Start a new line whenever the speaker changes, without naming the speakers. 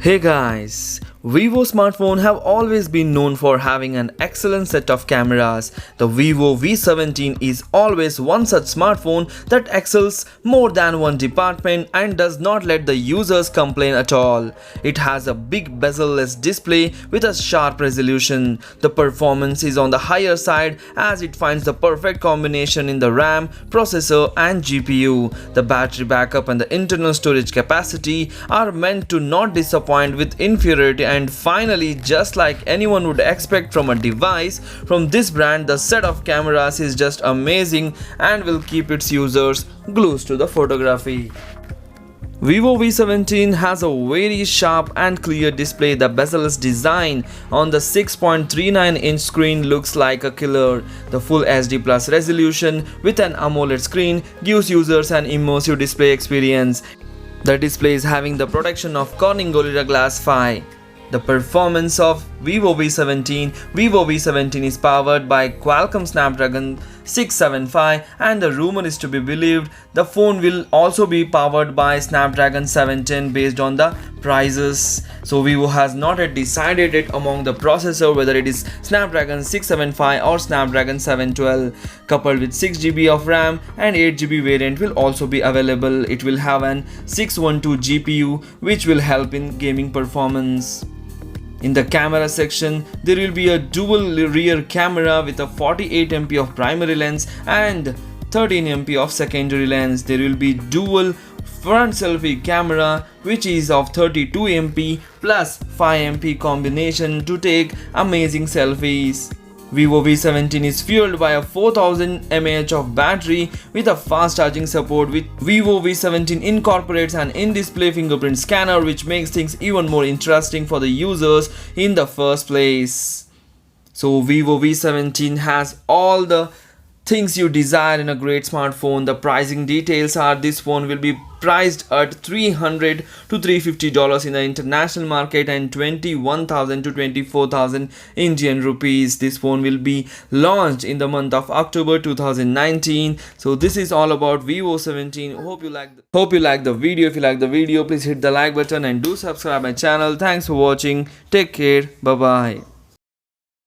Hey guys, Vivo smartphones have always been known for having an excellent set of cameras. The Vivo V17 is always one such smartphone that excels more than one department and does not let the users complain at all. It has a big bezel-less display with a sharp resolution. The performance is on the higher side as it finds the perfect combination in the RAM, processor and GPU. The battery backup and the internal storage capacity are meant to not disappoint with inferiority. And finally, just like anyone would expect from a device from this brand, the set of cameras is just amazing and will keep its users glued to the photography. Vivo V17 has a very sharp and clear display. The bezel-less design on the 6.39-inch screen looks like a killer. The Full HD Plus resolution with an AMOLED screen gives users an immersive display experience. The display is having the protection of Corning Gorilla Glass 5. The performance of Vivo V17 is powered by Qualcomm Snapdragon 675, and the rumor is to be believed the phone will also be powered by Snapdragon 710 based on the prices. So Vivo has not yet decided it among the processor whether it is Snapdragon 675 or Snapdragon 712. Coupled with 6GB of RAM and 8GB variant will also be available. It will have an 612 GPU which will help in gaming performance. In the camera section, there will be a dual rear camera with a 48MP of primary lens and 13MP of secondary lens. There will be dual front selfie camera which is of 32MP plus 5MP combination to take amazing selfies. Vivo V17 is fueled by a 4000 mAh of battery with a fast charging support. With Vivo V17 incorporates an in-display fingerprint scanner which makes things even more interesting for the users in the first place. So Vivo V17 has all the things you desire in a great smartphone. The pricing details are: this phone will be priced at $300 to $350 in the international market and 21,000 to 24,000 Indian rupees. This phone will be launched in the month of October 2019. So this is all about Vivo 17. Hope you like the video. If you like the video, please hit the like button and do subscribe my channel. Thanks for watching. Take care. Bye bye.